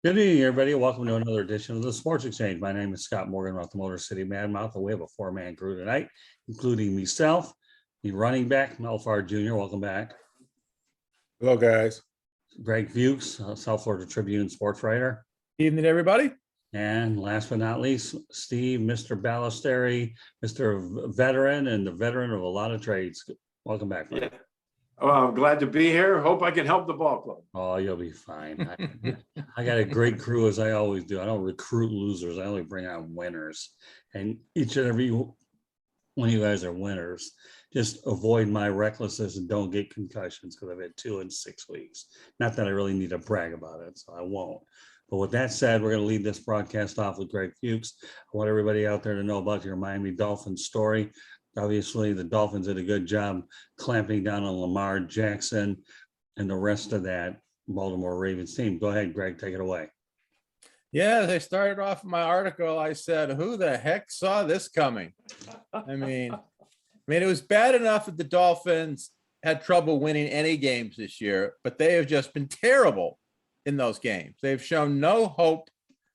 Good evening, everybody. Welcome to another edition of the Sports Exchange. My name is Scott Morgan with the Motor City Madmouth, and we have a four-man crew tonight, including myself, the running back, Mel Farr Jr. Welcome back. Hello, guys. Greg Fuchs, South Florida Tribune sports writer. Evening, everybody. And last but not least, Steve, Mr. Balestrieri, Mr. Veteran, and the veteran of a lot of trades. Welcome back. Yeah. Oh, I'm glad to be here. Hope I can help the ball club. Oh, you'll be fine. I got a great crew, as I always do. I don't recruit losers. I only bring on winners. And each and every one of you guys are winners. Just avoid my recklessness and don't get concussions, because I've had 2 in 6 weeks. Not that I really need to brag about it, so I won't. But with that said, we're going to lead this broadcast off with Greg Fuchs. I want everybody out there to know about your Miami Dolphins story. Obviously, the Dolphins did a good job clamping down on Lamar Jackson and the rest of that Baltimore Ravens team. Go ahead, Greg, take it away. Yeah, as I started off my article, I said, who the heck saw this coming? I mean, it was bad enough that the Dolphins had trouble winning any games this year, but they have just been terrible in those games. They've shown no hope,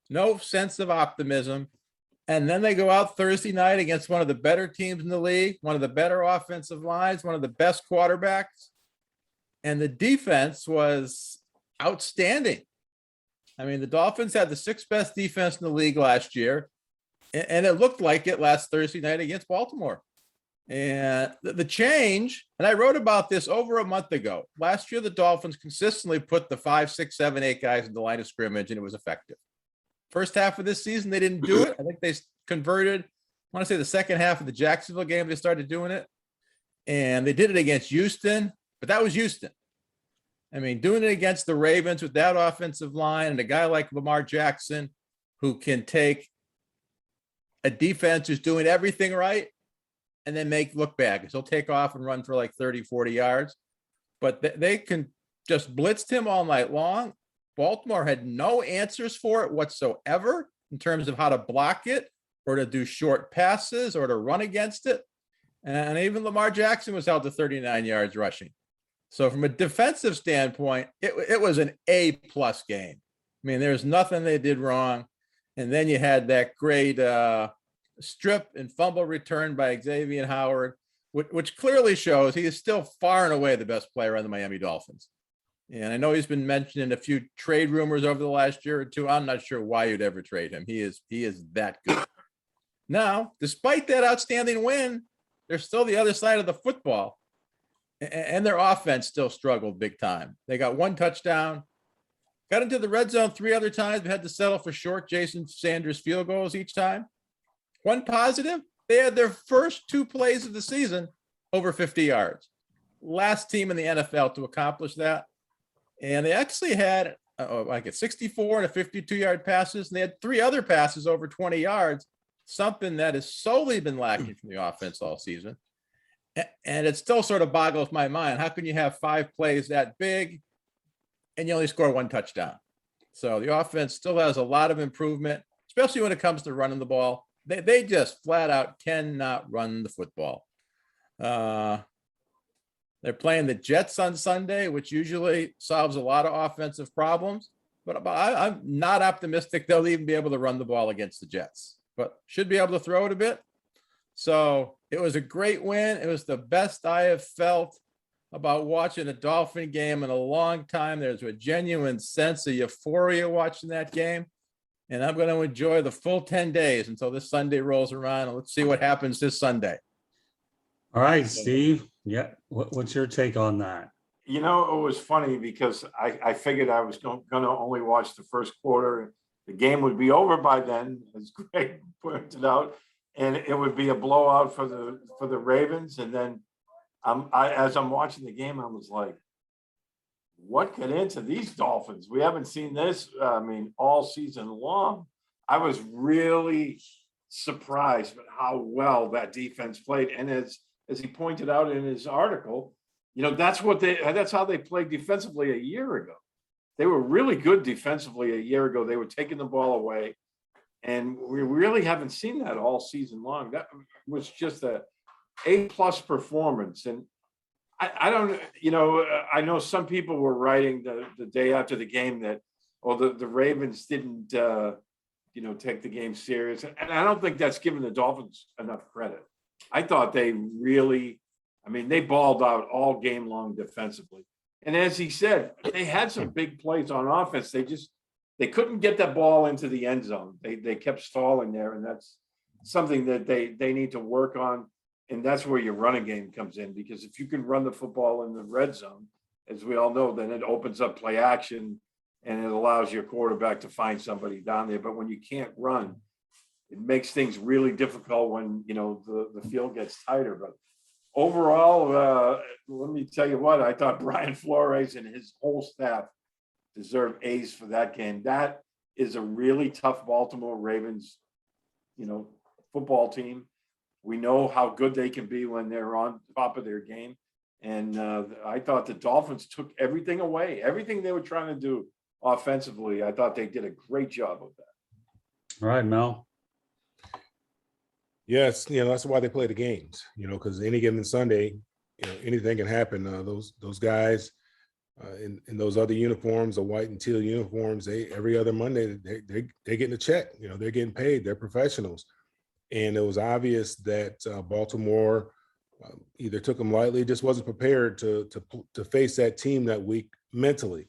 no sense of optimism. And then they go out Thursday night against one of the better teams in the league, one of the better offensive lines, one of the best quarterbacks. And the defense was outstanding. I mean, the Dolphins had the 6th best defense in the league last year, and it looked like it last Thursday night against Baltimore. And the change, and I wrote about this over a month ago. Last year, the Dolphins consistently put the 5, 6, 7, 8 guys in the line of scrimmage, and it was effective. First half of this season, they didn't do it. I think they converted, I want to say the second half of the Jacksonville game, they started doing it. And they did it against Houston, but that was Houston. I mean, doing it against the Ravens with that offensive line and a guy like Lamar Jackson, who can take a defense who's doing everything right and then make look bad. He'll take off and run for like 30, 40 yards. But they can just blitzed him all night long. Baltimore had no answers for it whatsoever in terms of how to block it or to do short passes or to run against it. And even Lamar Jackson was held to 39 yards rushing. So from a defensive standpoint, it was an A-plus game. I mean, there's nothing they did wrong. And then you had that great strip and fumble return by Xavier Howard, which clearly shows he is still far and away the best player on the Miami Dolphins. And I know he's been mentioned in a few trade rumors over the last year or two. I'm not sure why you'd ever trade him. He is that good. Now, despite that outstanding win, they're still the other side of the football. And their offense still struggled big time. They got 1 touchdown, got into the red zone 3 other times, but had to settle for short Jason Sanders field goals each time. One positive, they had their first 2 plays of the season over 50 yards. Last team in the NFL to accomplish that. And they actually had like a 64 and a 52-yard passes. And they had 3 other passes over 20 yards, something that has solely been lacking from the offense all season. And it still sort of boggles my mind. How can you have 5 plays that big and you only score 1 touchdown? So the offense still has a lot of improvement, especially when it comes to running the ball. They just flat out cannot run the football. They're playing the Jets on Sunday, which usually solves a lot of offensive problems. But I'm not optimistic they'll even be able to run the ball against the Jets, but should be able to throw it a bit. So it was a great win. It was the best I have felt about watching a Dolphin game in a long time. There's a genuine sense of euphoria watching that game. And I'm going to enjoy the full 10 days until this Sunday rolls around. And let's see what happens this Sunday. All right, Steve. Yeah. What's your take on that? You know, it was funny because I figured I was going to only watch the first quarter. The game would be over by then, as Greg pointed out, and it would be a blowout for the Ravens. And then as I'm watching the game, I was like, what got into these Dolphins? We haven't seen this, all season long. I was really surprised at how well that defense played. And as he pointed out in his article, you know, that's how they played defensively a year ago. They were really good defensively a year ago. They were taking the ball away. And we really haven't seen that all season long. That was just a A-plus performance. And I don't, I know some people were writing the day after the game that or the Ravens didn't, take the game serious. And I don't think that's given the Dolphins enough credit. I thought they really, they balled out all game long defensively. And as he said, they had some big plays on offense. They couldn't get that ball into the end zone. They kept stalling there, and that's something that they need to work on. And that's where your running game comes in, because if you can run the football in the red zone, as we all know, then it opens up play action and it allows your quarterback to find somebody down there. But when you can't run, it makes things really difficult when, the field gets tighter. But overall, let me tell you what, I thought Brian Flores and his whole staff deserve A's for that game. That is a really tough Baltimore Ravens, football team. We know how good they can be when they're on top of their game. And I thought the Dolphins took everything away, everything they were trying to do offensively. I thought they did a great job of that. All right, Mel. Yes, that's why they play the games, because any given Sunday, anything can happen. Those guys in those other uniforms, the white and teal uniforms, every other Monday, they're getting a check, they're getting paid, they're professionals. And it was obvious that Baltimore either took them lightly, just wasn't prepared to face that team that week mentally.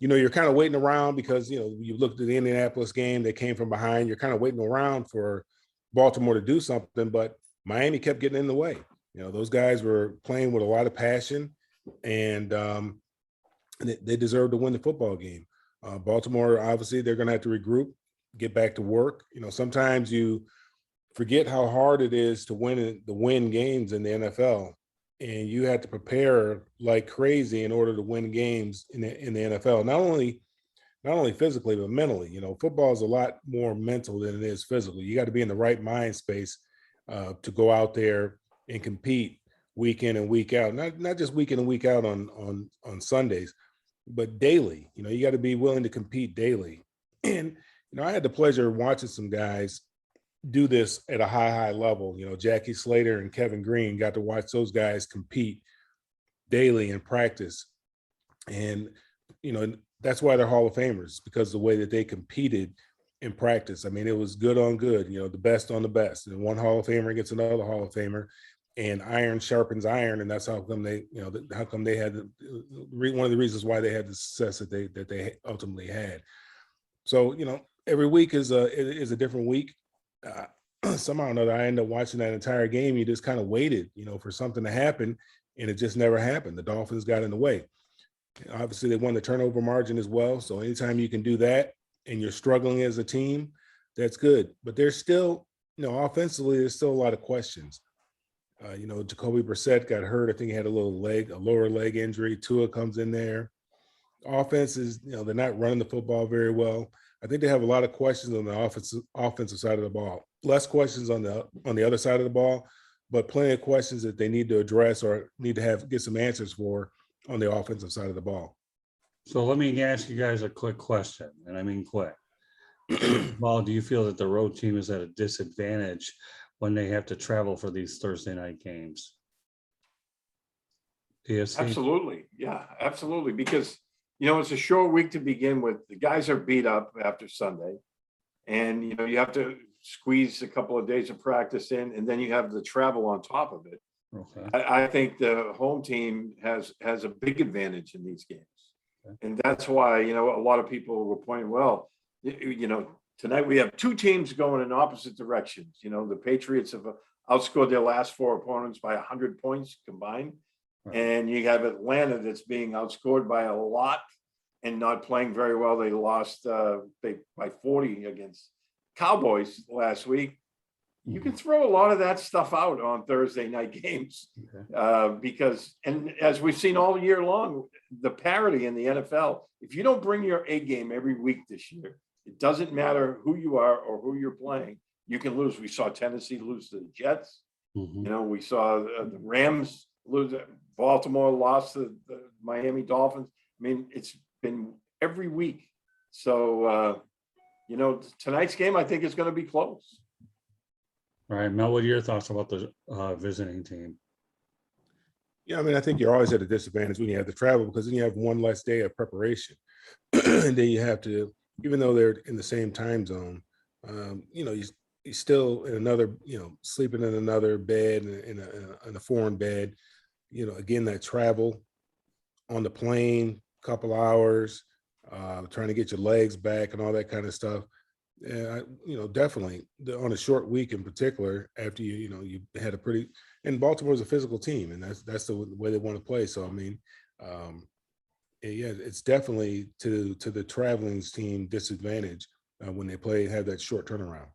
You're kind of waiting around because, you looked at the Indianapolis game, they came from behind. You're kind of waiting around for Baltimore to do something, but Miami kept getting in the way. Those guys were playing with a lot of passion, and they deserved to win the football game. Baltimore, obviously, they're going to have to regroup, get back to work. Sometimes you forget how hard it is to win games in the NFL, and you have to prepare like crazy in order to win games in the NFL. Not only physically, but mentally. Football is a lot more mental than it is physical. You got to be in the right mind space to go out there and compete week in and week out. Not just week in and week out on Sundays, but daily. You got to be willing to compete daily. And I had the pleasure of watching some guys do this at a high level. Jackie Slater and Kevin Green, got to watch those guys compete daily in practice. And, that's why they're Hall of Famers, because of the way that they competed in practice. It was good on good, the best on the best. And one Hall of Famer against another Hall of Famer, and iron sharpens iron. And that's how come they had one of the reasons why they had the success that they ultimately had. So, every week is a different week. Somehow or another, I ended up watching that entire game. You just kind of waited, for something to happen, and it just never happened. The Dolphins got in the way. Obviously, they won the turnover margin as well. So anytime you can do that and you're struggling as a team, that's good. But there's still, offensively, there's still a lot of questions. Jacoby Brissett got hurt. I think he had a lower leg injury. Tua comes in there. Offense is, they're not running the football very well. I think they have a lot of questions on the offensive side of the ball. Less questions on the other side of the ball, but plenty of questions that they need to address or need to get some answers for on the offensive side of the ball. So let me ask you guys a quick question, and I mean quick. Well, do you feel that the road team is at a disadvantage when they have to travel for these Thursday night games? PSC? Absolutely. Yeah, absolutely. Because, it's a short week to begin with. The guys are beat up after Sunday, and, you have to squeeze a couple of days of practice in, and then you have the travel on top of it. Okay. I think the home team has a big advantage in these games. Okay. And that's why, a lot of people were pointing, well, tonight we have two teams going in opposite directions. The Patriots have outscored their last four opponents by 100 points combined. Right. And you have Atlanta that's being outscored by a lot and not playing very well. They lost by 40 against Cowboys last week. You can throw a lot of that stuff out on Thursday night games. Okay. Because, and as we've seen all year long, the parity in the NFL, if you don't bring your A game every week this year, it doesn't matter who you are or who you're playing, you can lose. We saw Tennessee lose to the Jets. Mm-hmm. We saw the Rams lose. Baltimore lost to the Miami Dolphins. It's been every week. So, tonight's game, I think, is going to be close. All right, Mel, what are your thoughts about the visiting team? Yeah, I think you're always at a disadvantage when you have to travel, because then you have one less day of preparation. And then you have to, even though they're in the same time zone, you still in another, sleeping in another bed, in a foreign bed, again, that travel on the plane, couple hours, trying to get your legs back and all that kind of stuff. Yeah, definitely on a short week in particular, after you had a pretty, and Baltimore's a physical team, and that's the way they want to play. So I mean, yeah, it's definitely to the traveling team disadvantage when they have that short turnaround.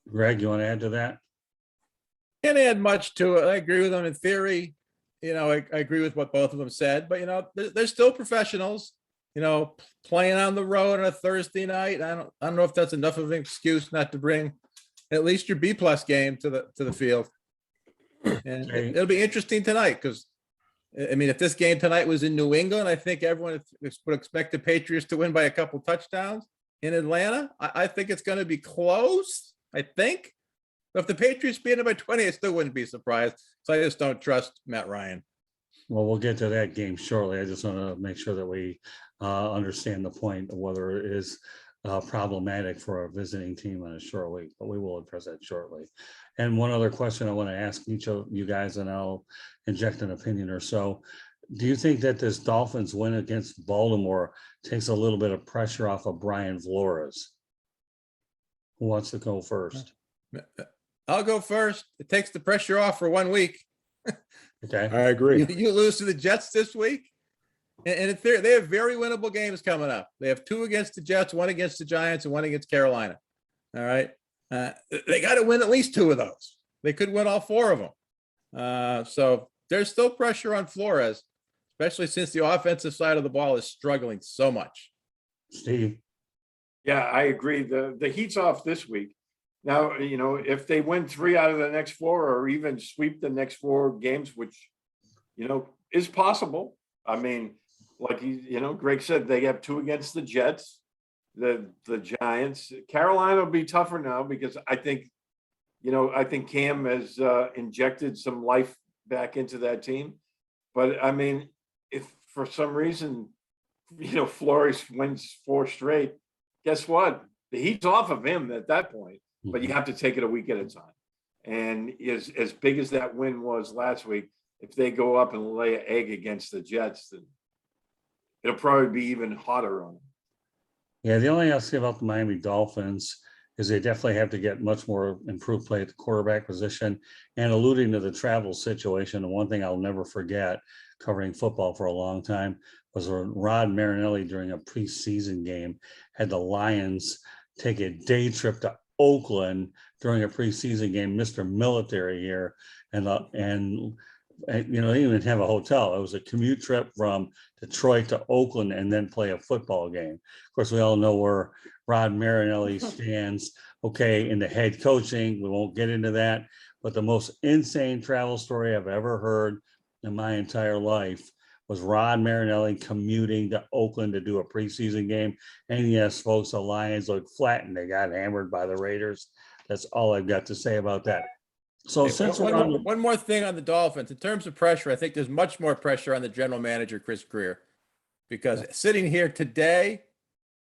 Greg, you want to add to that? Can't add much to it. I agree with them in theory. I agree with what both of them said, but they're still professionals. Playing on the road on a Thursday night. I don't know if that's enough of an excuse not to bring at least your B+ game to the field. And Okay. it'll be interesting tonight because, I mean, if this game tonight was in New England, I think everyone would expect the Patriots to win by a couple touchdowns. In Atlanta, I think it's going to be close. I think. But if the Patriots beat it by 20, I still wouldn't be surprised. So I just don't trust Matt Ryan. Well, we'll get to that game shortly. I just want to make sure that we understand the point of whether it is problematic for a visiting team on a short week, but we will address that shortly. And one other question I want to ask each of you guys, and I'll inject an opinion or so. Do you think that this Dolphins win against Baltimore takes a little bit of pressure off of Brian Flores? Who wants to go first? I'll go first. It takes the pressure off for 1 week. Okay. I agree. You lose to the Jets this week, and they have very winnable games coming up. They have 2 against the Jets, 1 against the Giants, and 1 against Carolina. All right. They got to win at least 2 of those. They could win all 4 of them. So there's still pressure on Flores, especially since the offensive side of the ball is struggling so much. Steve. Yeah, I agree. The heat's off this week. Now, if they win 3 out of the next 4 or even sweep the next 4 games, which, is possible. I mean, like, Greg said, they have 2 against the Jets, the Giants. Carolina will be tougher now because I think Cam has injected some life back into that team. But I mean, if for some reason, Flores wins 4 straight, guess what? The heat's off of him at that point. But you have to take it a week at a time. And as big as that win was last week, if they go up and lay an egg against the Jets, then it'll probably be even hotter on them. Yeah, the only thing I'll say about the Miami Dolphins is they definitely have to get much more improved play at the quarterback position. And alluding to the travel situation, the one thing I'll never forget covering football for a long time was when Rod Marinelli during a preseason game had the Lions take a day trip to Oakland during a preseason game, Mr. Military here, and they didn't even have a hotel. It was a commute trip from Detroit to Oakland and then play a football game. Of course, we all know where Rod Marinelli stands, in the head coaching. We won't get into that, but the most insane travel story I've ever heard in my entire life was Rod Marinelli commuting to Oakland to do a preseason game. And yes, folks, the Lions looked flat and they got hammered by the Raiders. That's all I've got to say about that. So since one more thing on the Dolphins, in terms of pressure, I think there's much more pressure on the general manager, Chris Greer, because sitting here today,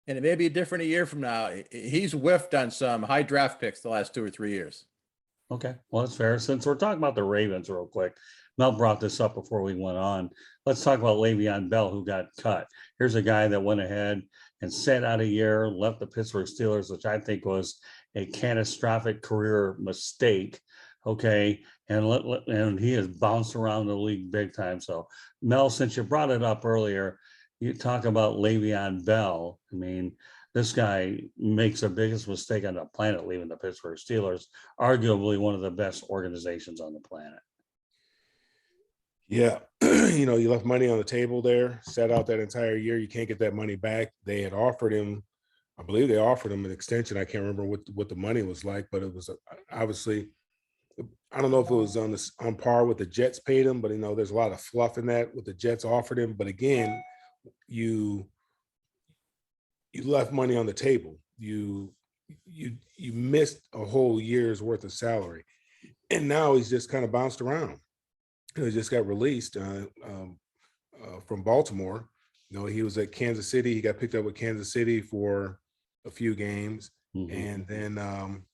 and it may be different a year from now, he's whiffed on some high draft picks the last 2 or 3 years. Okay, well, that's fair. Since we're talking about the Ravens real quick, Mel brought this up before we went on. Let's talk about Le'Veon Bell, who got cut. Here's a guy that went ahead and sat out a year, left the Pittsburgh Steelers, which I think was a catastrophic career mistake. And he has bounced around the league big time. So, Mel, since you brought it up earlier, you talk about Le'Veon Bell. I mean, this guy makes the biggest mistake on the planet leaving the Pittsburgh Steelers, arguably one of the best organizations on the planet. Yeah. You left money on the table there, sat out that entire year. You can't get that money back. They had offered him, I believe they offered him an extension. I can't remember what the money was like, but it was obviously, I don't know if it was on par with the Jets paid him, but there's a lot of fluff in that what the Jets offered him. But again, you left money on the table. You missed a whole year's worth of salary, and now he's just kind of bounced around. He just got released from Baltimore. he was at Kansas City. He got picked up with Kansas City for a few games. Mhm. And then,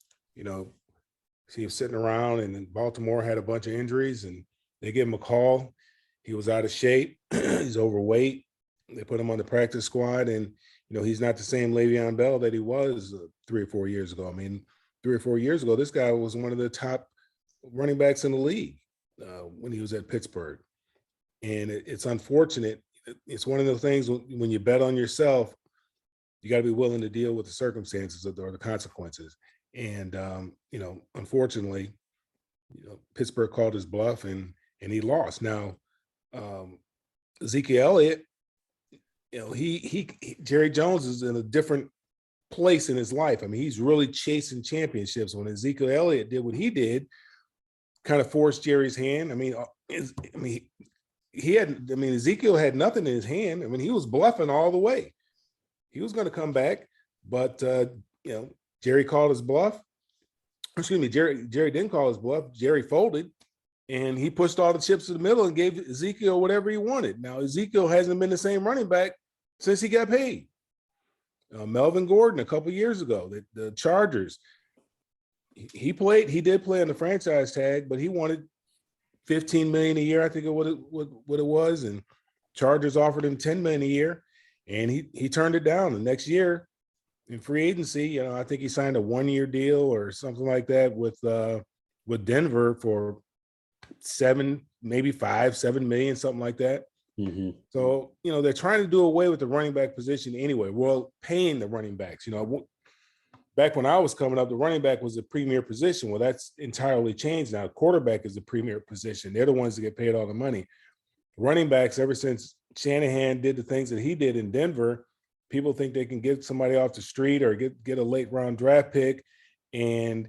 he was sitting around, and then Baltimore had a bunch of injuries, and they gave him a call. He was out of shape. He's overweight. They put him on the practice squad, and, he's not the same Le'Veon Bell that he was 3 or 4 years ago. I mean, 3 or 4 years ago, this guy was one of the top running backs in the league when he was at Pittsburgh. And it's unfortunate. It's one of the things when you bet on yourself, you got to be willing to deal with the circumstances or the consequences. And, unfortunately, Pittsburgh called his bluff and he lost. Now, Ezekiel Elliott, Jerry Jones is in a different place in his life. I mean, he's really chasing championships. When Ezekiel Elliott did what he did, kind of forced Jerry's hand. Ezekiel had nothing in his hand. I mean, he was bluffing all the way. He was going to come back, but Jerry called his bluff. Excuse me, Jerry didn't call his bluff. Jerry folded, and he pushed all the chips to the middle and gave Ezekiel whatever he wanted. Now, Ezekiel hasn't been the same running back since he got paid. Melvin Gordon a couple years ago, the Chargers, he did play on the franchise tag, but he wanted $15 million a year, I think what it was, and Chargers offered him $10 million a year, and he turned it down. The next year in free agency, I think he signed a 1-year deal or something like that with Denver for $7 million, something like that. Mm-hmm. So, they're trying to do away with the running back position anyway. Well, paying the running backs, back when I was coming up, the running back was a premier position. Well, that's entirely changed now. Quarterback is the premier position. They're the ones that get paid all the money. Running backs, ever since Shanahan did the things that he did in Denver, people think they can get somebody off the street or get a late round draft pick and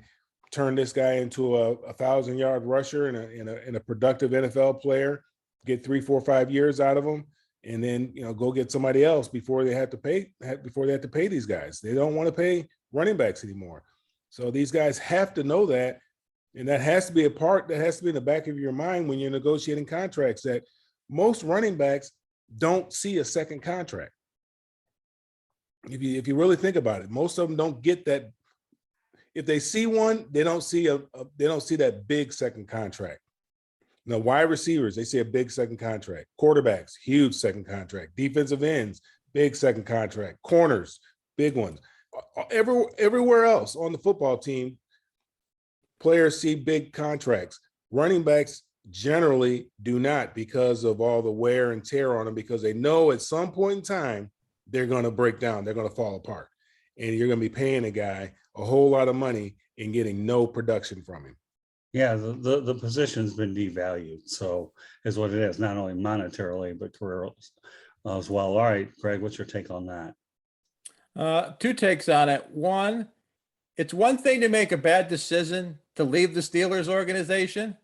turn this guy into a 1,000-yard rusher and a productive NFL player, get 3, 4, 5 years out of him, and then go get somebody else before they have to pay these guys. They don't want to pay running backs anymore. So these guys have to know that, and that has to be in the back of your mind when you're negotiating contracts, that most running backs don't see a second contract. If you really think about it, most of them don't get that. If they see one, they don't see that big second contract. Wide receivers, they see a big second contract. Quarterbacks, huge second contract. Defensive ends, big second contract. Corners, big ones. Everywhere else on the football team, players see big contracts. Running backs generally do not, because of all the wear and tear on them, because they know at some point in time they're going to break down, they're going to fall apart, and you're going to be paying a guy a whole lot of money and getting no production from him. Yeah, the position's been devalued, so is what it is, not only monetarily but career as well. All right, Greg, what's your take on that? 2 takes on it. One, it's one thing to make a bad decision to leave the Steelers organization.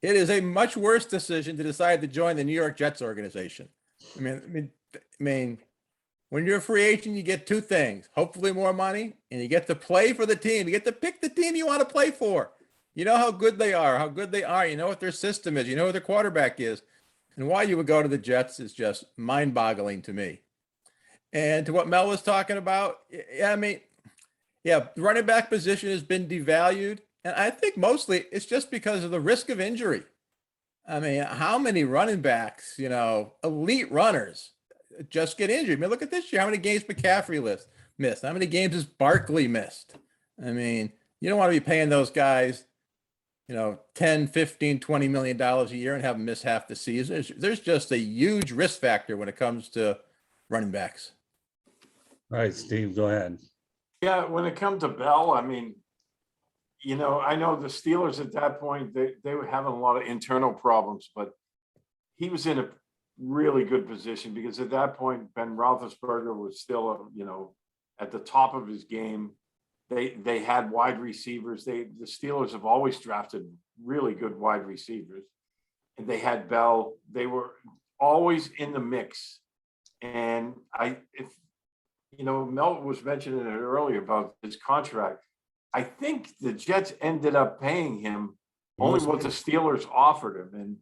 It is a much worse decision to decide to join the New York Jets organization. I mean, when you're a free agent, you get 2 things: hopefully more money, and you get to play for the team. You get to pick the team you want to play for. You know how good they are. You know what their system is. You know who their quarterback is. And why you would go to the Jets is just mind-boggling to me. And to what Mel was talking about, the running back position has been devalued. And I think mostly it's just because of the risk of injury. I mean, how many running backs, elite runners, just get injured? I mean, look at this year. How many games McCaffrey missed? How many games has Barkley missed? I mean, you don't want to be paying those guys, $10, $15, $20 million a year and have them miss half the season. There's just a huge risk factor when it comes to running backs. All right, Steve, go ahead. Yeah, when it comes to Bell, I mean, I know the Steelers at that point, they were having a lot of internal problems, but he was in a really good position because at that point, Ben Roethlisberger was still, at the top of his game. They had wide receivers. The Steelers have always drafted really good wide receivers, and they had Bell. They were always in the mix. And Mel was mentioning it earlier about his contract. I think the Jets ended up paying him only what the Steelers offered him, and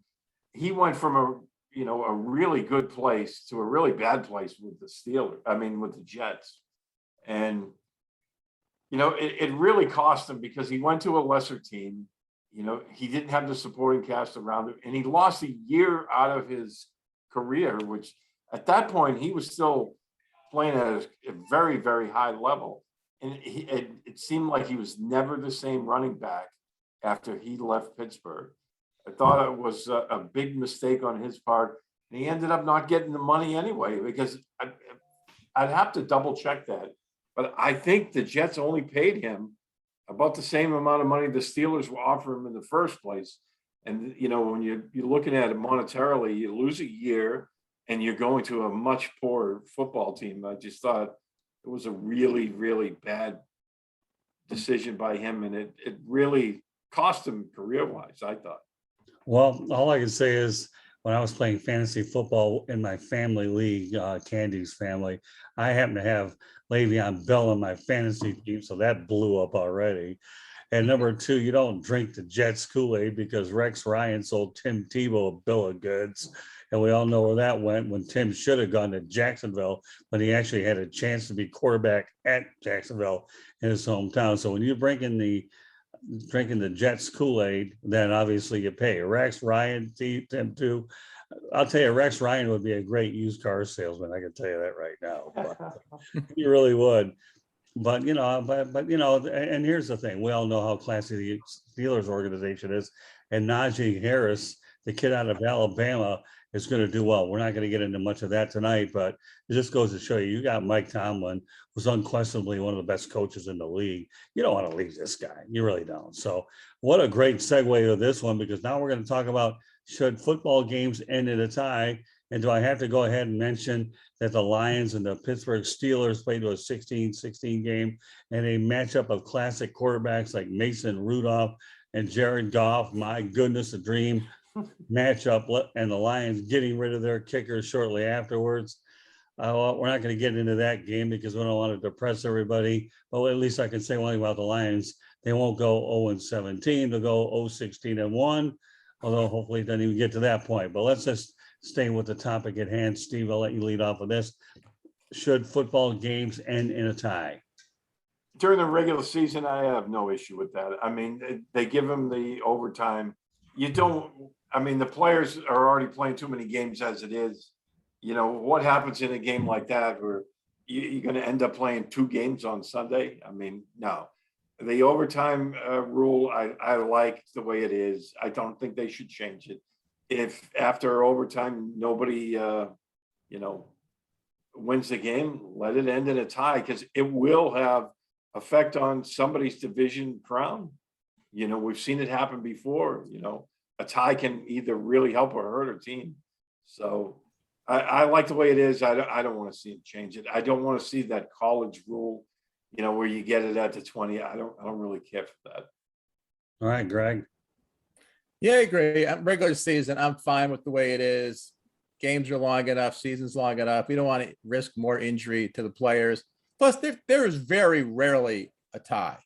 he went from a really good place to a really bad place with the Steelers. I mean, with the Jets. And, it really cost him because he went to a lesser team. He didn't have the supporting cast around him, and he lost a year out of his career, which at that point he was still playing at a very, very high level. And it seemed like he was never the same running back after he left Pittsburgh. I thought it was a big mistake on his part. And he ended up not getting the money anyway, because I'd have to double check that. But I think the Jets only paid him about the same amount of money the Steelers were offering him in the first place. And, when you're looking at it monetarily, you lose a year and you're going to a much poorer football team. I just thought it was a really, really bad decision by him. And it really cost him career-wise, I thought. Well, all I can say is when I was playing fantasy football in my family league, Candy's family, I happened to have Le'Veon Bell on my fantasy team, so that blew up already. And number two, you don't drink the Jets Kool-Aid because Rex Ryan sold Tim Tebow a bill of goods. And we all know where that went when Tim should have gone to Jacksonville, but he actually had a chance to be quarterback at Jacksonville in his hometown. So when you're drinking the Jets Kool-Aid, then obviously you pay. Rex Ryan, Tim too. I'll tell you, Rex Ryan would be a great used car salesman. I can tell you that right now. But he really would. But and here's the thing: we all know how classy the Steelers organization is, and Najee Harris, the kid out of Alabama, is going to do well. We're not going to get into much of that tonight, but it just goes to show you got Mike Tomlin, who's unquestionably one of the best coaches in the league. You don't want to leave this guy. You really don't. So what a great segue to this one, because now we're going to talk about should football games end in a tie. And do I have to go ahead and mention that the Lions and the Pittsburgh Steelers played to a 16-16 game and a matchup of classic quarterbacks like Mason Rudolph and Jared Goff? My goodness, a dream matchup, and the Lions getting rid of their kickers shortly afterwards. We're not going to get into that game because we don't want to depress everybody. But at least I can say one thing about the Lions. They won't go 0-17. They'll go 0-16-1, although hopefully it doesn't even get to that point. But let's just stay with the topic at hand. Steve, I'll let you lead off with this. Should football games end in a tie? During the regular season, I have no issue with that. I mean, they give them the overtime. The players are already playing too many games as it is. What happens in a game like that where you're going to end up playing 2 games on Sunday? I mean, no. The overtime rule, I like the way it is. I don't think they should change it. If after overtime nobody, wins the game, let it end in a tie, because it will have effect on somebody's division crown. We've seen it happen before. A tie can either really help or hurt a team. So I like the way it is. I don't want to see it change it. I don't want to see that college rule, where you get it at the 20. I don't really care for that. All right, Greg. Yeah, I agree. Regular season, I'm fine with the way it is. Games are long enough, season's long enough. We don't want to risk more injury to the players. Plus, there is very rarely a tie.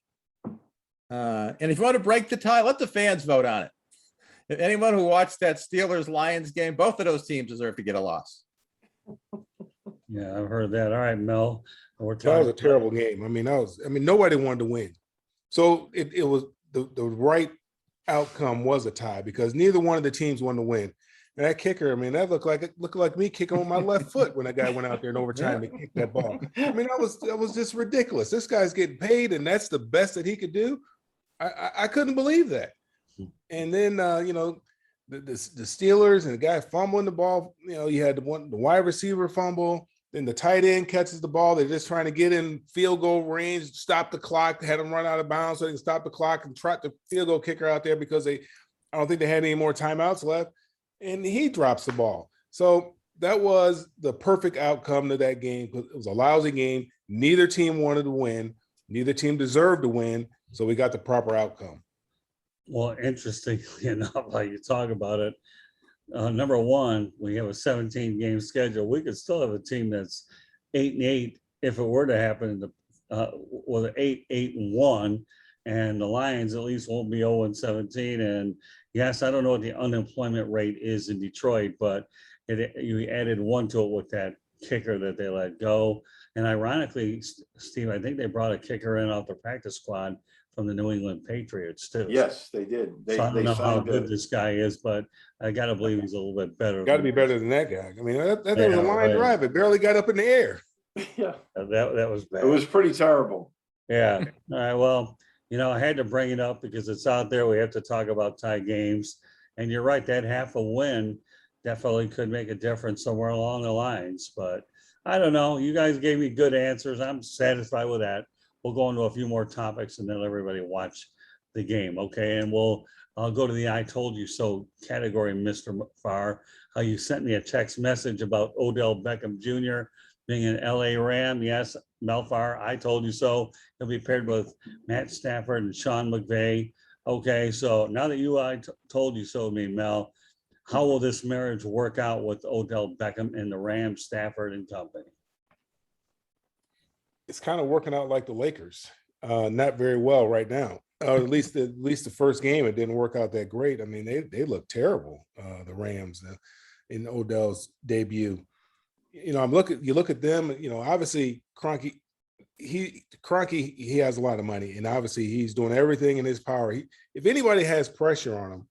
And if you want to break the tie, let the fans vote on it. If anyone who watched that Steelers-Lions game, both of those teams deserve to get a loss. Yeah, I've heard that. All right, Mel. That was a terrible game. Nobody wanted to win. So it was the right outcome was a tie because neither one of the teams wanted to win. And that kicker, that looked like me kicking on my left foot when that guy went out there in overtime to kick that ball. That was just ridiculous. This guy's getting paid, and that's the best that he could do. I couldn't believe that. And then the Steelers and the guy fumbling the ball. You had the wide receiver fumble. Then the tight end catches the ball. They're just trying to get in field goal range, stop the clock, had them run out of bounds so they can stop the clock and trot the field goal kicker out there because I don't think they had any more timeouts left. And he drops the ball. So that was the perfect outcome to that game. It was a lousy game. Neither team wanted to win. Neither team deserved to win. So we got the proper outcome. Well, interestingly enough, how you talk about it, number one, we have a 17-game schedule. We could still have a team that's 8-8 if it were to happen with 8-1, and the Lions at least won't be 0-17. And yes, I don't know what the unemployment rate is in Detroit, but You added one to it with that kicker that they let go. And ironically, Steve, I think they brought a kicker in off the practice squad from the New England Patriots too. Yes, they did. So I don't They know how signed good this guy is, but I gotta believe he's a little bit better. Got to be better than that guy. I mean, that was a Yeah, line right. drive. It barely got up in the air. Yeah, That was bad. it was pretty terrible. Yeah. All right. Well, I had to bring it up because it's out there. We have to talk about tie games. And you're right, that half a win definitely could make a difference somewhere along the lines. But I don't know. You guys gave me good answers. I'm satisfied with that. We'll go into a few more topics and then let everybody watch the game. Okay. And I'll go to the I told you so category, Mr. Farr. How you sent me a text message about Odell Beckham Jr. being an LA Ram. Yes, Mel Farr, I told you so. He'll be paired with Matt Stafford and Sean McVay. Okay, so now that I told you so, Mel, how will this marriage work out with Odell Beckham and the Rams, Stafford and company? It's kind of working out like the Lakers. Not very well right now. At least the first game, it didn't work out that great. I mean, they look terrible, the Rams, in Odell's debut. You look at them, obviously Kroenke, he has a lot of money, and obviously he's doing everything in his power. If anybody has pressure on him,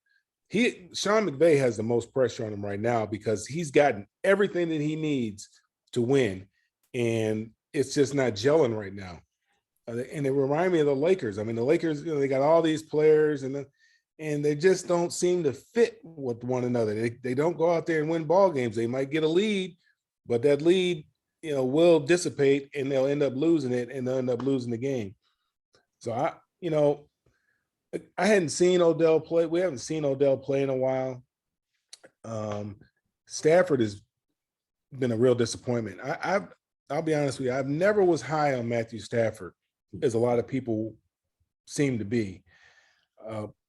Sean McVay has the most pressure on him right now because he's gotten everything that he needs to win, and it's just not gelling right now. And it remind me of the Lakers. I mean, the Lakers, they got all these players, and they just don't seem to fit with one another. They don't go out there and win ball games. They might get a lead, but that lead, will dissipate, and they'll end up losing it, and they'll end up losing the game. So I hadn't seen Odell play. We haven't seen Odell play in a while. Stafford has been a real disappointment. I'll be honest with you. I've never was high on Matthew Stafford, as a lot of people seem to be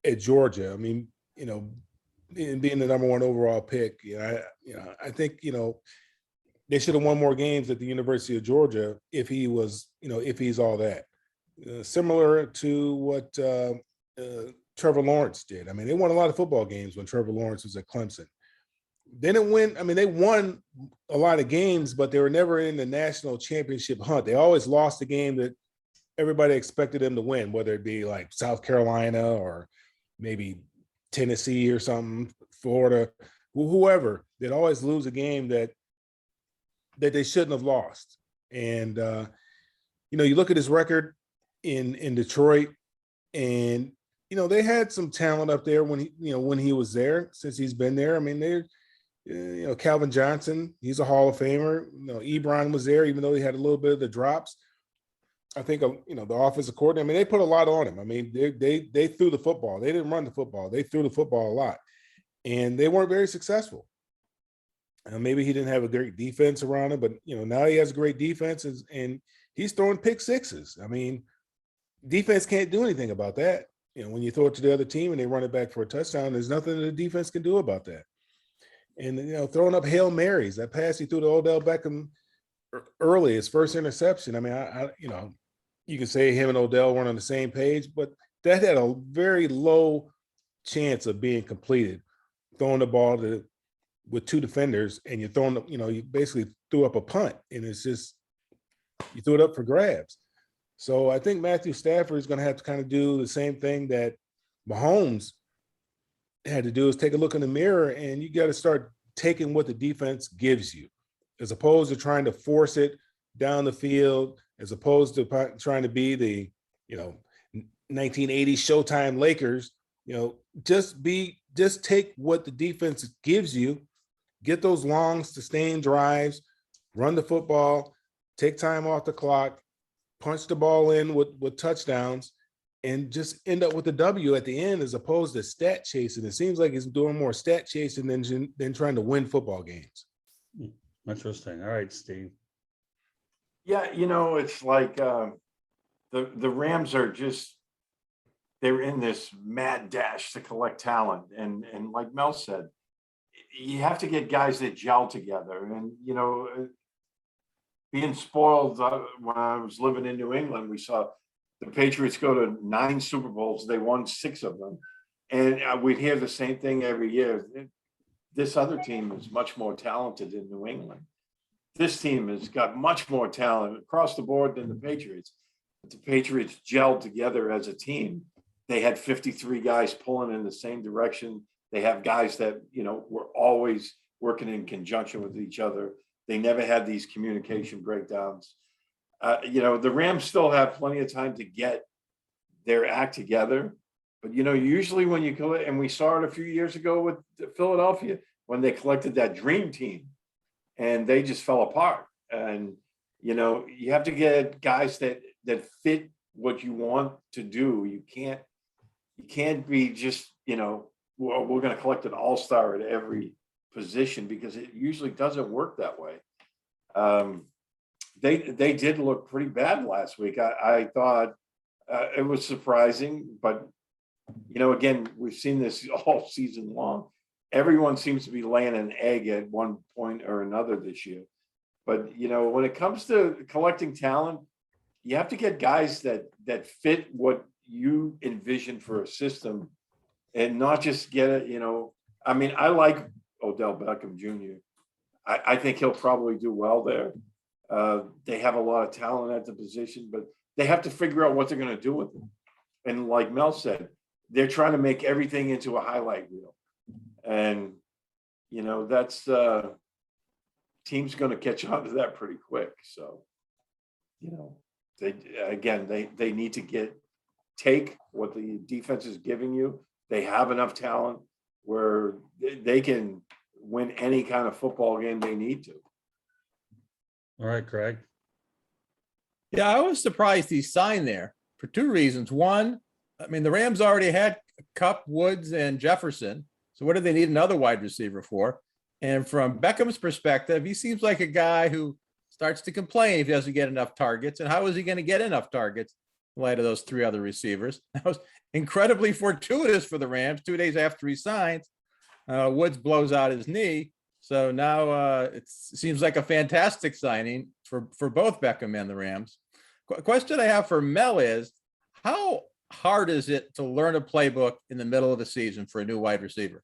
at Georgia. I mean, being the number one overall pick, I think, they should have won more games at the University of Georgia if he was, if he's all that. Similar to what Trevor Lawrence did. I mean, they won a lot of football games when Trevor Lawrence was at Clemson. They didn't win. I mean, they won a lot of games, but they were never in the national championship hunt. They always lost the game that everybody expected them to win, whether it be like South Carolina or maybe Tennessee or something, Florida, whoever. They'd always lose a game that they shouldn't have lost. And, you look at his record in Detroit, and, they had some talent up there when he was there, since he's been there. I mean, Calvin Johnson, he's a Hall of Famer. Ebron was there, even though he had a little bit of the drops. I think, the offensive coordinator, I mean, they put a lot on him. I mean, they threw the football. They didn't run the football. They threw the football a lot, and they weren't very successful. Maybe he didn't have a great defense around him, but, now he has great defenses, and he's throwing pick sixes. I mean, defense can't do anything about that. When you throw it to the other team and they run it back for a touchdown, there's nothing the defense can do about that. And, throwing up Hail Marys, that pass he threw to Odell Beckham early, his first interception. I mean, you can say him and Odell weren't on the same page, but that had a very low chance of being completed. Throwing the ball with two defenders, and you're throwing, you basically threw up a punt, and it's just, you threw it up for grabs. So I think Matthew Stafford is going to have to kind of do the same thing that Mahomes had to do, is take a look in the mirror, and you got to start taking what the defense gives you, as opposed to trying to force it down the field, as opposed to trying to be the, 1980s Showtime Lakers. Just take what the defense gives you, get those long, sustained drives, run the football, take time off the clock, punch the ball in with touchdowns, and just end up with a W at the end, as opposed to stat chasing. It seems like he's doing more stat chasing than trying to win football games. Interesting. All right, Steve. Yeah, it's like the Rams are they're in this mad dash to collect talent. And like Mel said, you have to get guys that gel together. And, being spoiled, when I was living in New England, we saw the Patriots go to 9 Super Bowls. They won 6 of them. And we'd hear the same thing every year. this other team is much more talented than New England. This team has got much more talent across the board than the Patriots. But the Patriots gelled together as a team. They had 53 guys pulling in the same direction. They have guys that, were always working in conjunction with each other. They never had these communication breakdowns. The Rams still have plenty of time to get their act together. But, usually when you collect, and we saw it a few years ago with Philadelphia, when they collected that dream team and they just fell apart. And, you have to get guys that fit what you want to do. You can't be just, well, we're going to collect an all-star at every position, because it usually doesn't work that way. They did look pretty bad last week. I thought it was surprising, but again, we've seen this all season long. Everyone seems to be laying an egg at one point or another this year. But when it comes to collecting talent, you have to get guys that fit what you envision for a system, and not just get it. I like Odell Beckham Jr. I think he'll probably do well there. They have a lot of talent at the position, but they have to figure out what they're going to do with them. And like Mel said, they're trying to make everything into a highlight reel. And, that's team's going to catch on to that pretty quick. So, they need to take what the defense is giving you. They have enough talent where they can win any kind of football game they need to. All right, Craig. Yeah, I was surprised he signed there for two reasons. One, the Rams already had Kupp, Woods, and Jefferson. So what do they need another wide receiver for? And from Beckham's perspective, he seems like a guy who starts to complain if he doesn't get enough targets. And how is he going to get enough targets in light of those three other receivers? That was incredibly fortuitous for the Rams. 2 days after he signs, Woods blows out his knee. So now it seems like a fantastic signing for both Beckham and the Rams. Question I have for Mel is, how hard is it to learn a playbook in the middle of the season for a new wide receiver?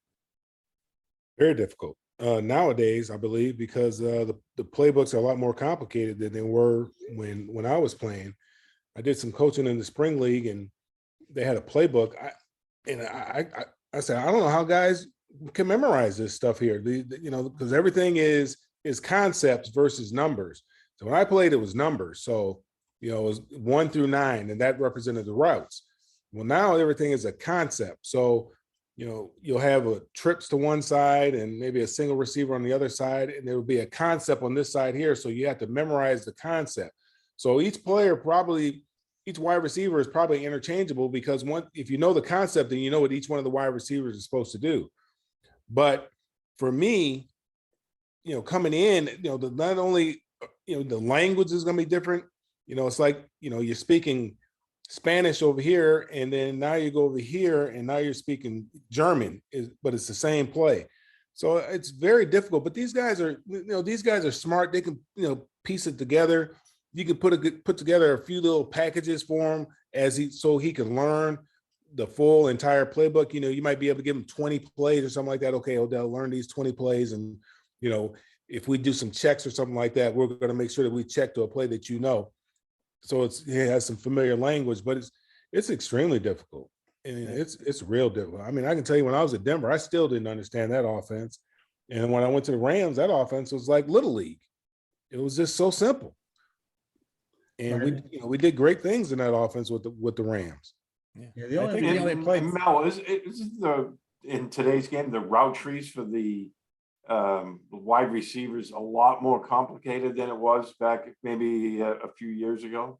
Very difficult nowadays, I believe, because the playbooks are a lot more complicated than they were when I was playing. I did some coaching in the spring league, and they had a playbook. I said, I don't know how guys can memorize this stuff here, because everything is concepts versus numbers. So when I played, it was numbers. So, it was 1 through 9, and that represented the routes. Well, now everything is a concept. So, you'll have a trips to one side and maybe a single receiver on the other side, and there will be a concept on this side here. So you have to memorize the concept. So each wide receiver is probably interchangeable, because if you know the concept, then you know what each one of the wide receivers is supposed to do. But for me, coming in, not only, the language is going to be different. It's like, you're speaking Spanish over here, and then now you go over here, and now you're speaking German, but it's the same play. So it's very difficult. But these guys are smart. They can, piece it together. You can put together a few little packages for him so he can learn the full entire playbook. You might be able to give him 20 plays or something like that. Okay, Odell, learn these 20 plays, and if we do some checks or something like that, we're going to make sure that we check to a play that so it has some familiar language, but it's extremely difficult, and it's real difficult. I can tell you, when I was at Denver, I still didn't understand that offense, and when I went to the Rams, that offense was like little league. It was just so simple, and we did great things in that offense with the Rams. Yeah, the only play. Mel, is in today's game, the route trees for the wide receivers a lot more complicated than it was back maybe a few years ago?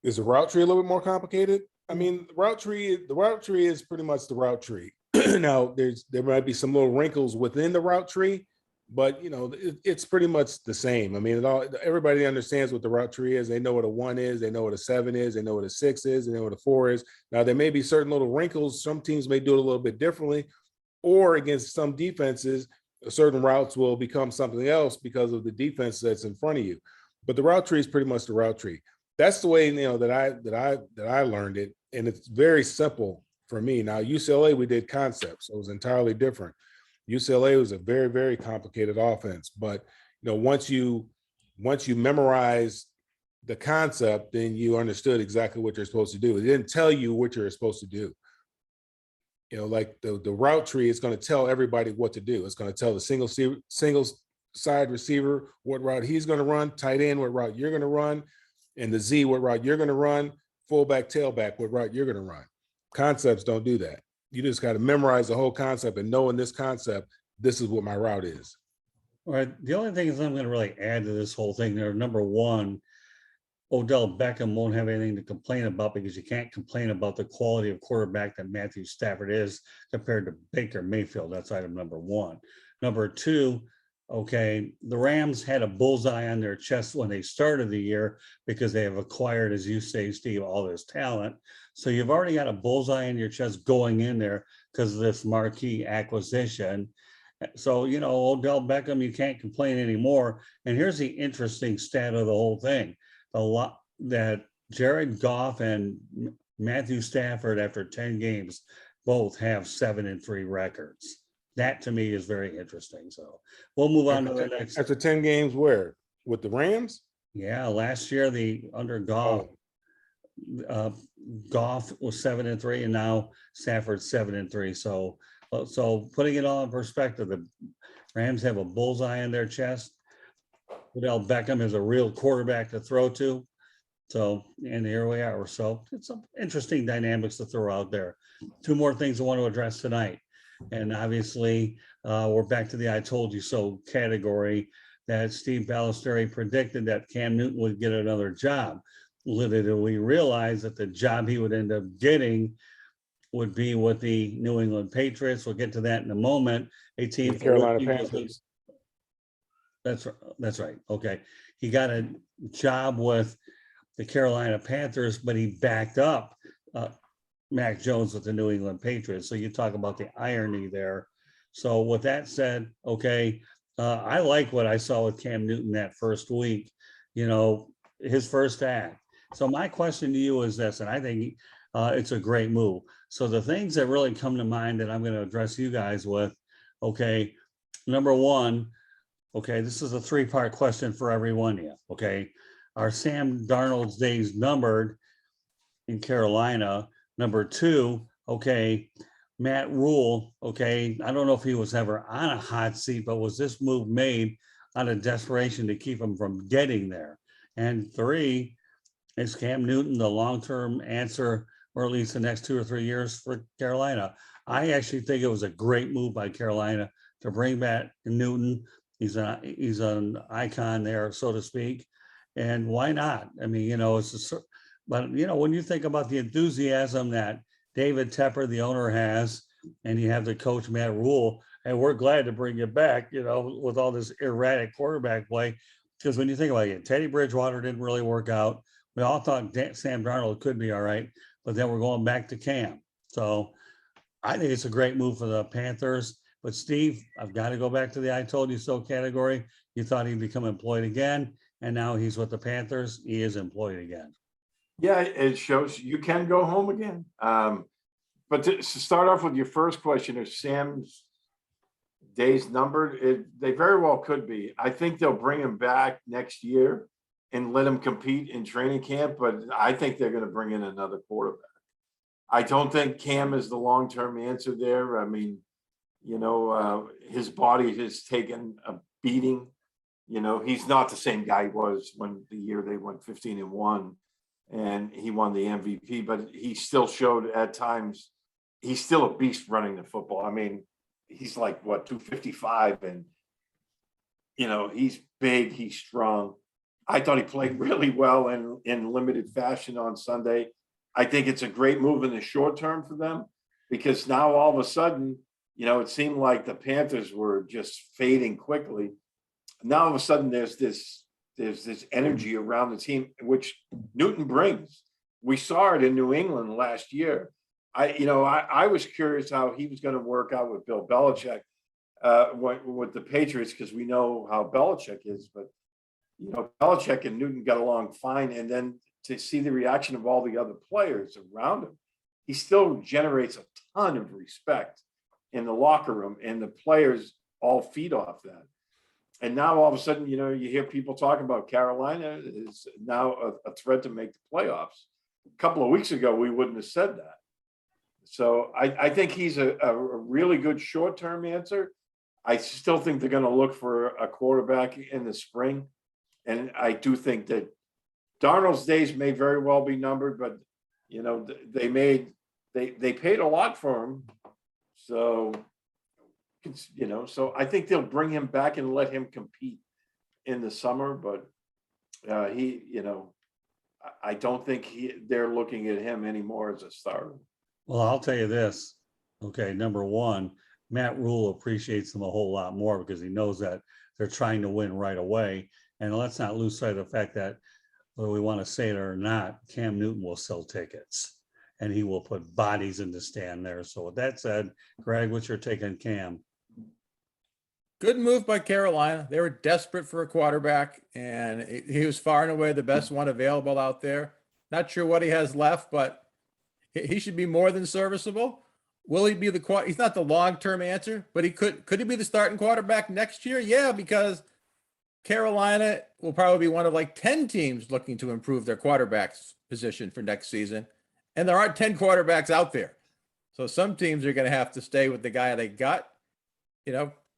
Is the route tree a little bit more complicated? The route tree is pretty much the route tree. Now there might be some little wrinkles within the route tree, but it's pretty much the same. Everybody understands what the route tree is. They know what a 1 is, they know what a 7 is, they know what a 6 is, they know what a 4 is. Now there may be certain little wrinkles. Some teams may do it a little bit differently, or against some defenses, certain routes will become something else because of the defense that's in front of you. But the route tree is pretty much the route tree. That's the way that I learned it, and it's very simple for me. Now UCLA, we did concepts, so it was entirely different. UCLA was a very, very complicated offense. But, once you memorize the concept, then you understood exactly what you're supposed to do. It didn't tell you what you're supposed to do. Like the route tree is going to tell everybody what to do. It's going to tell the single side receiver what route he's going to run, tight end what route you're going to run, and the Z what route you're going to run, fullback, tailback what route you're going to run. Concepts don't do that. You just got to memorize the whole concept and know in this concept, this is what my route is. All right. The only thing is I'm going to really add to this whole thing there. Number one, Odell Beckham won't have anything to complain about because you can't complain about the quality of quarterback that Matthew Stafford is compared to Baker Mayfield. That's item number one. Number two, okay, the Rams had a bullseye on their chest when they started the year because they have acquired, as you say, Steve, all this talent. So you've already got a bullseye in your chest going in there because of this marquee acquisition. So, Odell Beckham, you can't complain anymore. And here's the interesting stat of the whole thing. That Jared Goff and Matthew Stafford, after 10 games, both have 7-3 records. That to me is very interesting. So we'll move on to the next. After 10 games, where? With the Rams? Yeah, last year under Goff, Goff was 7-3, and now Stafford's 7-3. So putting it all in perspective, the Rams have a bullseye in their chest. Odell Beckham is a real quarterback to throw to. So, and here we are. So it's some interesting dynamics to throw out there. Two more things I want to address tonight. And obviously, we're back to the I told you so category that Steve Balestrieri predicted that Cam Newton would get another job. Little did we realize that the job he would end up getting would be with the New England Patriots. We'll get to that in a moment. A team, Carolina Panthers. That's right. Okay. He got a job with the Carolina Panthers, but he backed up Mac Jones with the New England Patriots. So you talk about the irony there. So with that said, okay, I like what I saw with Cam Newton that first week, his first act. So my question to you is this, and I think it's a great move. So the things that really come to mind that I'm going to address you guys with, okay, number one, okay, this is a three-part question for every one of you, okay? Are Sam Darnold's days numbered in Carolina? Number two, okay, Matt Rule, okay, I don't know if he was ever on a hot seat, but was this move made out of desperation to keep him from getting there? And three, is Cam Newton the long-term answer, or at least the next 2 or 3 years for Carolina? I actually think it was a great move by Carolina to bring back Newton. He's an icon there, so to speak. And why not? I mean, but when you think about the enthusiasm that David Tepper, the owner, has, and you have the coach Matt Rule, and we're glad to bring you back, with all this erratic quarterback play. Because when you think about it, Teddy Bridgewater didn't really work out. We all thought Sam Darnold could be all right, but then we're going back to Cam. So I think it's a great move for the Panthers. But Steve, I've got to go back to the I told you so category. You thought he'd become employed again, and now he's with the Panthers. He is employed again. Yeah, it shows you can go home again. But to start off with your first question, is Sam's days numbered? They very well could be. I think they'll bring him back next year and let him compete in training camp, but I think they're going to bring in another quarterback. I don't think Cam is the long-term answer there. I mean, his body has taken a beating. He's not the same guy he was when the year they went 15-1 and he won the MVP, but he still showed at times he's still a beast running the football. I mean, he's like 255, and he's big, he's strong. I thought he played really well in limited fashion on Sunday. I think it's a great move in the short term for them, because now all of a sudden, it seemed like the Panthers were just fading quickly. Now all of a sudden there's this energy around the team, which Newton brings. We saw it in New England last year. I was curious how he was going to work out with Bill Belichick with the Patriots, because we know how Belichick is, but Belichick and Newton got along fine. And then to see the reaction of all the other players around him, he still generates a ton of respect. in the locker room, and the players all feed off that. And now all of a sudden, you hear people talking about Carolina is now a threat to make the playoffs. A couple of weeks ago, we wouldn't have said that. So I think he's a really good short-term answer. I still think they're going to look for a quarterback in the spring. And I do think that Darnold's days may very well be numbered, but, they paid a lot for him. So, so I think they'll bring him back and let him compete in the summer. But I don't think they're looking at him anymore as a starter. Well, I'll tell you this. Okay, number one, Matt Rule appreciates them a whole lot more because he knows that they're trying to win right away. And let's not lose sight of the fact that whether we want to say it or not, Cam Newton will sell tickets and he will put bodies in the stand there. So with that said, Greg, what's your take on Cam? Good move by Carolina. They were desperate for a quarterback, and he was far and away the best one available out there. Not sure what he has left, but he should be more than serviceable. Will he be he's not the long-term answer, but could he be the starting quarterback next year? Yeah, because Carolina will probably be one of like 10 teams looking to improve their quarterback's position for next season. And there aren't 10 quarterbacks out there. So some teams are going to have to stay with the guy they got.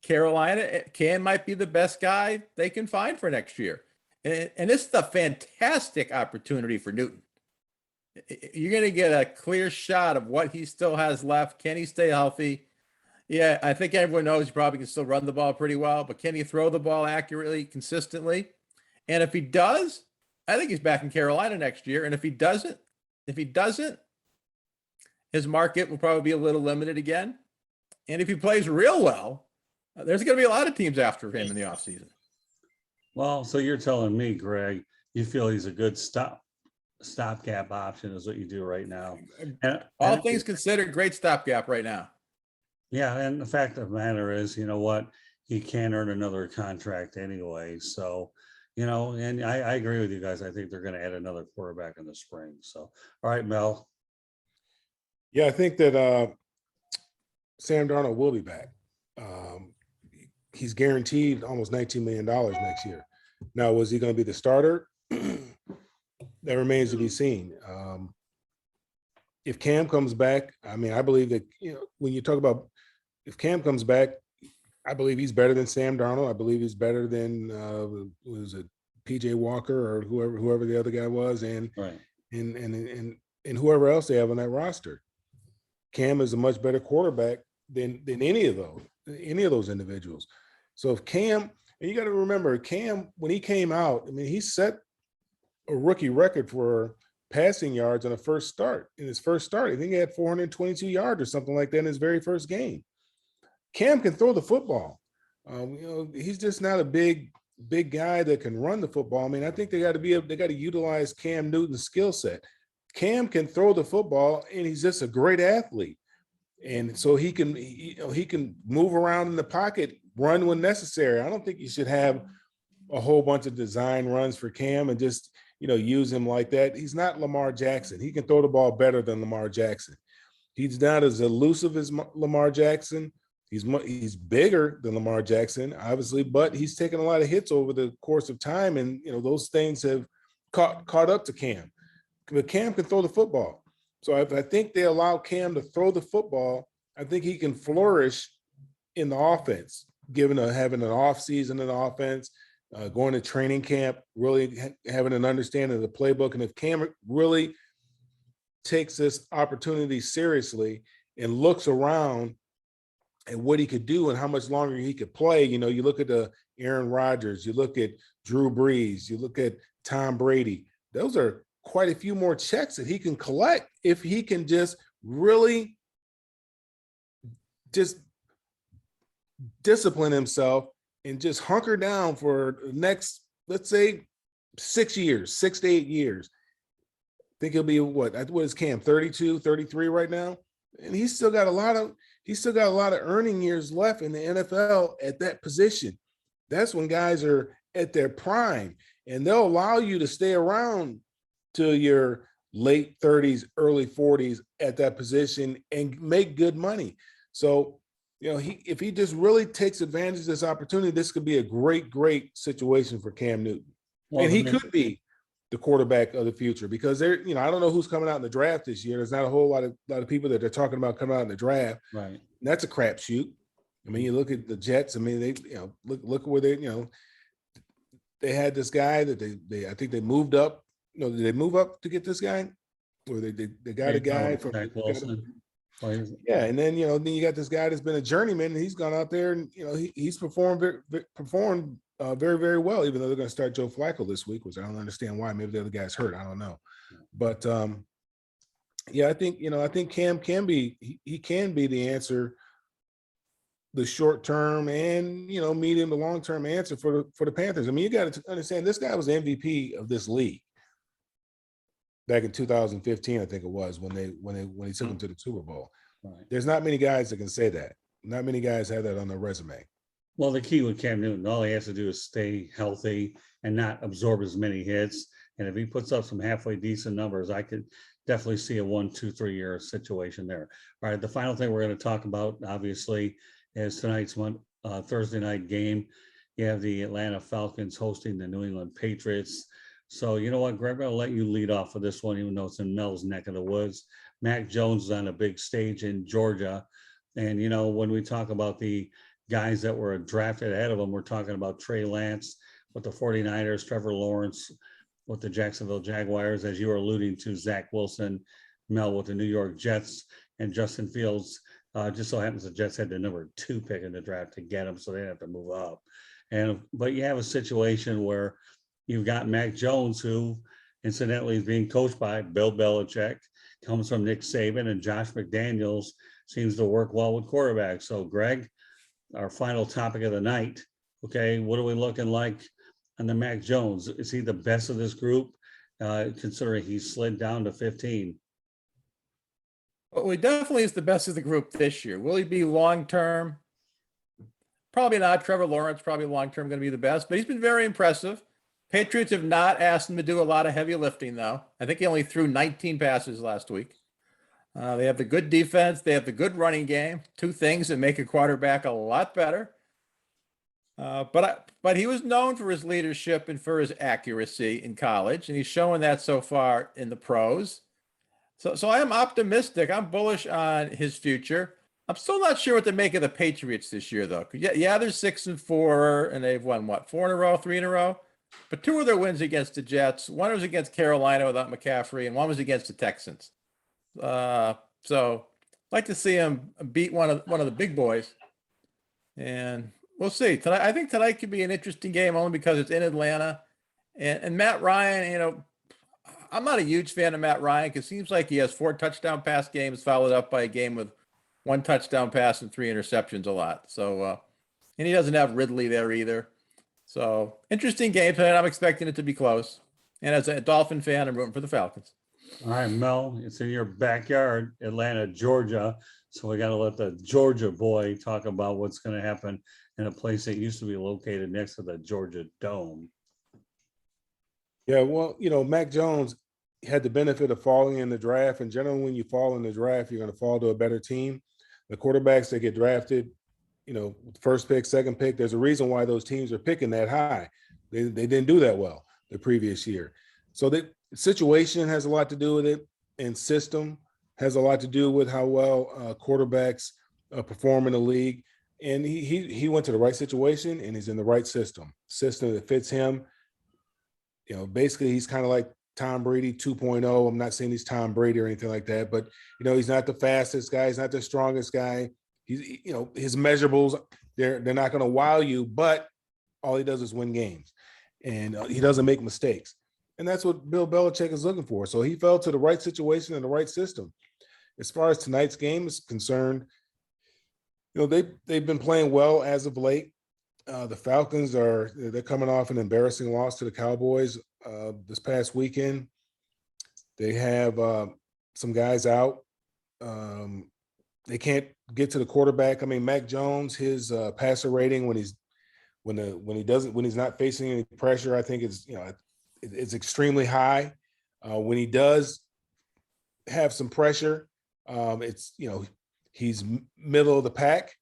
Carolina, Cam might be the best guy they can find for next year. And this is a fantastic opportunity for Newton. You're going to get a clear shot of what he still has left. Can he stay healthy? Yeah, I think everyone knows he probably can still run the ball pretty well, but can he throw the ball accurately, consistently? And if he does, I think he's back in Carolina next year. And if he doesn't, his market will probably be a little limited again. And if he plays real well, there's going to be a lot of teams after him in the offseason. Well, so you're telling me, Greg, you feel he's a good stopgap option is what you do right now. And all things considered, great stopgap right now. Yeah, and the fact of the matter is, you know what? He can't earn another contract anyway. So, and I agree with you guys. I think they're going to add another quarterback in the spring. So, all right, Mel. Yeah, I think that Sam Darnold will be back. He's guaranteed almost $19 million next year. Now, was he going to be the starter? That remains to be seen. If Cam comes back, I mean, I believe that, when you talk about if Cam comes back, I believe he's better than Sam Darnold. I believe he's better than was it PJ Walker or whoever the other guy was, and right. and whoever else they have on that roster. Cam is a much better quarterback than any of those individuals. So if Cam, and you got to remember, Cam, when he came out, I mean, he set a rookie record for passing yards on a first start. In his first start, I think he had 422 yards or something like that in his very first game. Cam can throw the football. He's just not a big guy that can run the football. I mean, I think they got to utilize Cam Newton's skill set. Cam can throw the football, and he's just a great athlete. And so he can move around in the pocket, run when necessary. I don't think you should have a whole bunch of design runs for Cam and just, use him like that. He's not Lamar Jackson. He can throw the ball better than Lamar Jackson. He's not as elusive as Lamar Jackson. He's bigger than Lamar Jackson, obviously, but he's taken a lot of hits over the course of time, and those things have caught up to Cam. But Cam can throw the football. So if I think they allow Cam to throw the football, I think he can flourish in the offense, having an off season in the offense, going to training camp, really having an understanding of the playbook. And if Cam really takes this opportunity seriously and looks around at what he could do and how much longer he could play, you look at the Aaron Rodgers, you look at Drew Brees, you look at Tom Brady. Those are quite a few more checks that he can collect if he can just really just discipline himself and just hunker down for the next, let's say, 6 to 8 years. I think he'll be what is Cam, 32, 33 right now? And he's still got a lot of earning years left in the NFL at that position. That's when guys are at their prime, and they'll allow you to stay around to your late 30s, early 40s at that position and make good money. So if he just really takes advantage of this opportunity, this could be a great situation for Cam Newton. Well, And he could be the quarterback of the future, because I don't know who's coming out in the draft this year. There's not a whole lot of people that they're talking about coming out in the draft. right. And that's a crapshoot. I mean, you look at the Jets. I mean, they, look where they, they had this guy that I think they moved up. Did they move up to get this guy? Or they got a guy from Jack Wilson. yeah, and then then you got this guy that's been a journeyman, and he's gone out there and he's performed very, very well. Even though they're going to start Joe Flacco this week, which I don't understand why. Maybe the other guy's hurt. I don't know, but yeah, I think Cam can be he can be the answer, the short term and medium to long term answer for the Panthers. I mean, you got to understand, this guy was the MVP of this league back in 2015, I think it was, when he took him to the Super Bowl. Right. There's not many guys that can say that. Not many guys have that on their resume. Well, the key with Cam Newton, all he has to do is stay healthy and not absorb as many hits. And if he puts up some halfway decent numbers, I could definitely see a 1, 2, 3 year situation there. All right, the final thing we're going to talk about, obviously, is tonight's Thursday night game. You have the Atlanta Falcons hosting the New England Patriots. So you know what, Greg, I'm going to let you lead off with this one, even though it's in Mel's neck of the woods. Mac Jones is on a big stage in Georgia. And, when we talk about the guys that were drafted ahead of him, we're talking about Trey Lance with the 49ers, Trevor Lawrence with the Jacksonville Jaguars, as you were alluding to, Zach Wilson, Mel with the New York Jets, and Justin Fields. Just so happens the Jets had the number 2 pick in the draft to get him, so they didn't have to move up. But you have a situation where you've got Mac Jones, who incidentally is being coached by Bill Belichick, comes from Nick Saban, and Josh McDaniels seems to work well with quarterbacks. So, Greg, our final topic of the night. Okay, what are we looking like on the Mac Jones? Is he the best of this group, considering he slid down to 15? Well, he definitely is the best of the group this year. Will he be long-term? Probably not. Trevor Lawrence, probably long-term going to be the best, but he's been very impressive. Patriots have not asked him to do a lot of heavy lifting, though. I think he only threw 19 passes last week. They have the good defense. They have the good running game. 2 things that make a quarterback a lot better. But he was known for his leadership and for his accuracy in college, and he's showing that so far in the pros. So I am optimistic. I'm bullish on his future. I'm still not sure what to make of the Patriots this year, though. Yeah, they're 6-4, and they've won 4 in a row, 3 in a row. But 2 of their wins against the Jets. One was against Carolina without McCaffrey, and one was against the Texans. So I'd like to see him beat one of the big boys, and we'll see. Tonight, I think tonight could be an interesting game only because it's in Atlanta, and Matt Ryan. I'm not a huge fan of Matt Ryan because it seems like he has 4 touchdown pass games followed up by a game with 1 touchdown pass and 3 interceptions a lot. So, and he doesn't have Ridley there either. So interesting game tonight. I'm expecting it to be close. And as a Dolphin fan, I'm rooting for the Falcons. All right, Mel, it's in your backyard, Atlanta, Georgia. So we got to let the Georgia boy talk about what's going to happen in a place that used to be located next to the Georgia Dome. Yeah, well, Mac Jones had the benefit of falling in the draft. And generally, when you fall in the draft, you're going to fall to a better team. The quarterbacks that get drafted, first pick, second pick, there's a reason why those teams are picking that high. They didn't do that well the previous year. So the situation has a lot to do with it, and system has a lot to do with how well quarterbacks perform in the league. And he went to the right situation, and he's in the right system that fits him. Basically he's kind of like Tom Brady 2.0. I'm not saying he's Tom Brady or anything like that, but he's not the fastest guy, he's not the strongest guy. He's his measurables, they're not going to wow you, but all he does is win games, and he doesn't make mistakes. And that's what Bill Belichick is looking for. So he fell to the right situation and the right system. As far as tonight's game is concerned, they've been playing well as of late. The Falcons they're coming off an embarrassing loss to the Cowboys this past weekend. They have some guys out. They can't get to the quarterback. I mean, Mac Jones, his passer rating when he's not facing any pressure, I think it's extremely high. When he does have some pressure, he's middle of the pack.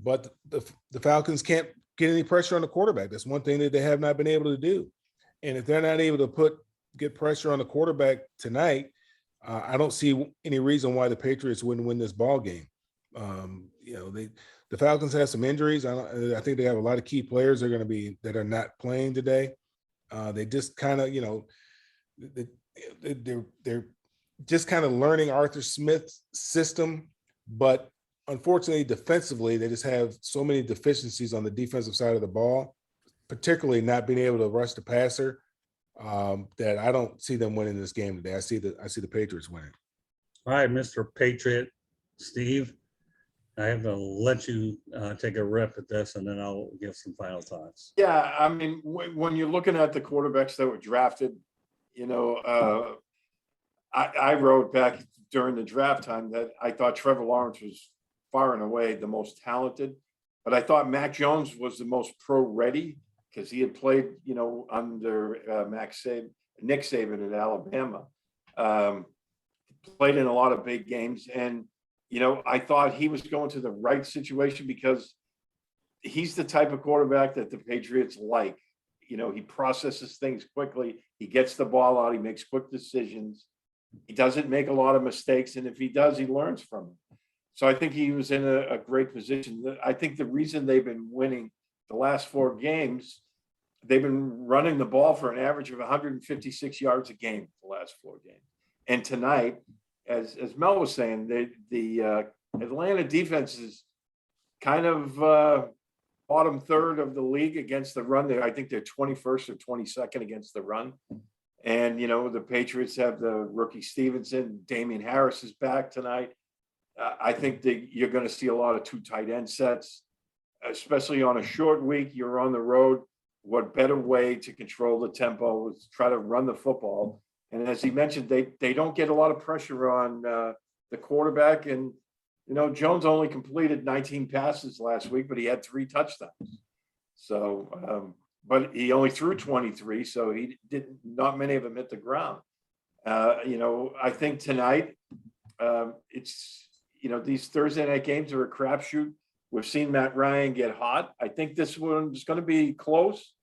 but the Falcons can't get any pressure on the quarterback. That's one thing that they have not been able to do. And if they're not able to get pressure on the quarterback tonight, I don't see any reason why the Patriots wouldn't win this ball game. The Falcons have some injuries. I think they have a lot of key players that are not playing today. They just kind of, they're just kind of learning Arthur Smith's system, but unfortunately, defensively, they just have so many deficiencies on the defensive side of the ball, particularly not being able to rush the passer, that I don't see them winning this game today. I see the Patriots winning. All right, Mr. Patriot, Steve, I have to let you take a rip at this, and then I'll give some final thoughts. Yeah, I mean, when you're looking at the quarterbacks that were drafted, I wrote back during the draft time that I thought Trevor Lawrence was far and away the most talented, but I thought Mac Jones was the most pro-ready because he had played, under Nick Saban at Alabama, played in a lot of big games. And, I thought he was going to the right situation because he's the type of quarterback that the Patriots like. He processes things quickly. He gets the ball out. He makes quick decisions. He doesn't make a lot of mistakes. And if he does, he learns from them. So I think he was in a great position. I think the reason they've been winning the last 4 games, they've been running the ball for an average of 156 yards a game the last 4 games. And tonight, as Mel was saying, the Atlanta defense is kind of bottom third of the league against the run. I think they're 21st or 22nd against the run. And, the Patriots have the rookie Stevenson. Damian Harris is back tonight. I think that you're going to see a lot of 2 tight end sets, especially on a short week. You're on the road. What better way to control the tempo is try to run the football. And as he mentioned, they don't get a lot of pressure on the quarterback. And, Jones only completed 19 passes last week, but he had 3 touchdowns. So, but he only threw 23, so he didn't. Not many of them hit the ground. I think tonight it's. These Thursday night games are a crapshoot. We've seen Matt Ryan get hot. I think this one is going to be close,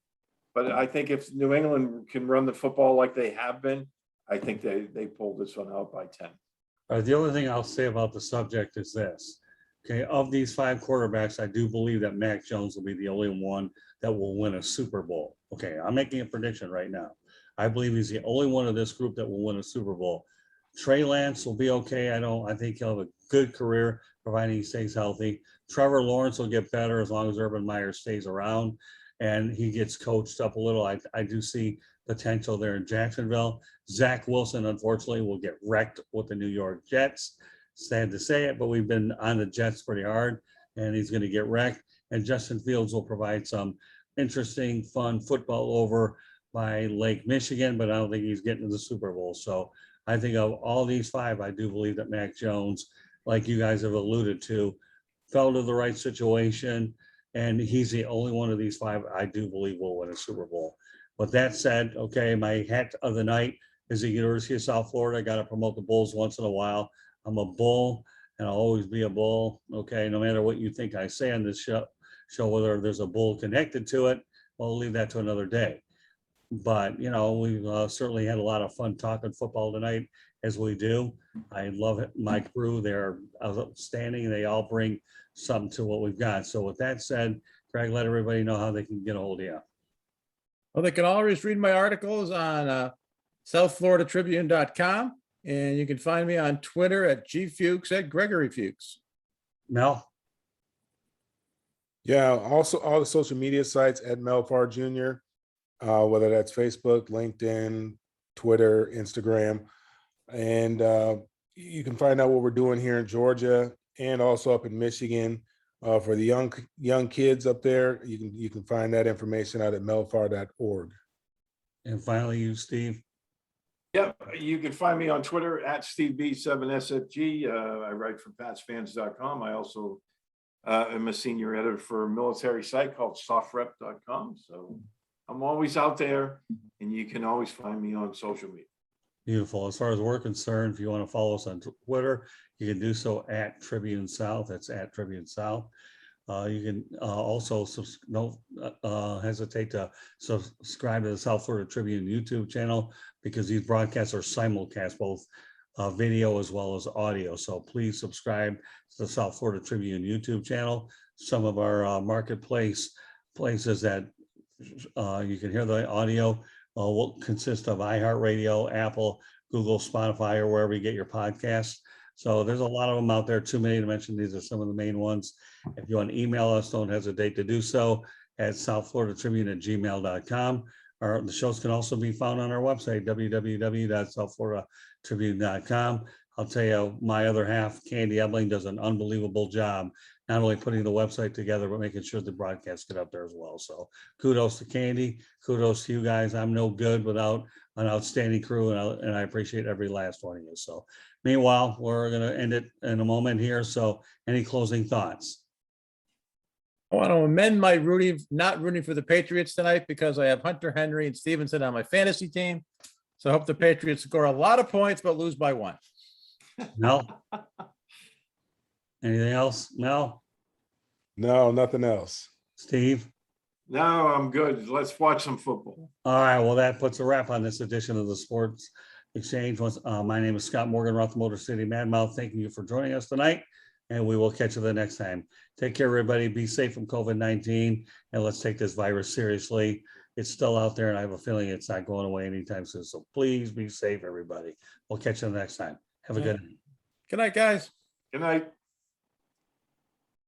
but I think if New England can run the football like they have been, I think they pull this one out by 10. The only thing I'll say about the subject is this. Okay, of these 5 quarterbacks, I do believe that Mac Jones will be the only one that will win a Super Bowl. Okay, I'm making a prediction right now. I believe he's the only one of this group that will win a Super Bowl. Trey Lance will be okay. I think he'll have a good career, providing he stays healthy. Trevor Lawrence will get better as long as Urban Meyer stays around and he gets coached up a little. I do see potential there in Jacksonville. Zach Wilson, unfortunately, will get wrecked with the New York Jets. Sad to say it, but we've been on the Jets pretty hard, and he's going to get wrecked. And Justin Fields will provide some interesting, fun football over by Lake Michigan, but I don't think he's getting to the Super Bowl. So I think of all these 5, I do believe that Mac Jones, like you guys have alluded to, fell to the right situation, and he's the only one of these 5 I do believe will win a Super Bowl. With that said, okay, my hat of the night is the University of South Florida. I got to promote the Bulls once in a while. I'm a Bull, and I'll always be a Bull, okay, no matter what you think I say on this show whether there's a Bull connected to it, well, I'll leave that to another day. But, we've certainly had a lot of fun talking football tonight, as we do. I love it. My crew, they're outstanding. They all bring something to what we've got. So with that said, Craig, let everybody know how they can get a hold of you. Well, they can always read my articles on southfloridatribune.com. And you can find me on Twitter at gfuchs, at Gregory Fuchs. Mel? Yeah, also all the social media sites at Mel Farr Jr., whether that's Facebook, LinkedIn, Twitter, Instagram. And you can find out what we're doing here in Georgia and also up in Michigan. For the young kids up there, you can find that information out at melfar.org. And finally, you, Steve? Yep, you can find me on Twitter at SteveB7SFG. I write for PatsFans.com. I also am a senior editor for a military site called SoftRep.com. So I'm always out there, and you can always find me on social media. Beautiful. As far as we're concerned, if you want to follow us on Twitter, you can do so at Tribune South. That's at Tribune South. You can also don't hesitate to subscribe to the South Florida Tribune YouTube channel, because these broadcasts are simulcast, both video as well as audio. So please subscribe to the South Florida Tribune YouTube channel. Some of our marketplace places that you can hear the audio will consist of iHeartRadio, Apple, Google, Spotify, or wherever you get your podcasts. So there's a lot of them out there, too many to mention. These are some of the main ones. If you want to email us, don't hesitate to do so at southfloridatribune@gmail.com. The shows can also be found on our website, www.southfloridatribune.com. I'll tell you, my other half, Candy Ebling, does an unbelievable job, not only putting the website together, but making sure the broadcasts get up there as well. So kudos to Candy, kudos to you guys. I'm no good without an outstanding crew, and I appreciate every last one of you. So meanwhile, we're going to end it in a moment here. So any closing thoughts? I want to amend my not rooting for the Patriots tonight, because I have Hunter Henry and Stevenson on my fantasy team. So I hope the Patriots score a lot of points, but lose by 1. Mel? Anything else? Mel? No, nothing else. Steve? No, I'm good. Let's watch some football. All right, well, that puts a wrap on this edition of the Sports Exchange. My name is Scott Morgan, Roth Motor City Madmouth. Thanking you for joining us tonight, and we will catch you the next time. Take care, everybody. Be safe from COVID-19, and let's take this virus seriously. It's still out there, and I have a feeling it's not going away anytime soon. So please be safe, everybody. We'll catch you the next time. Have a good night. Good night, guys. Good night.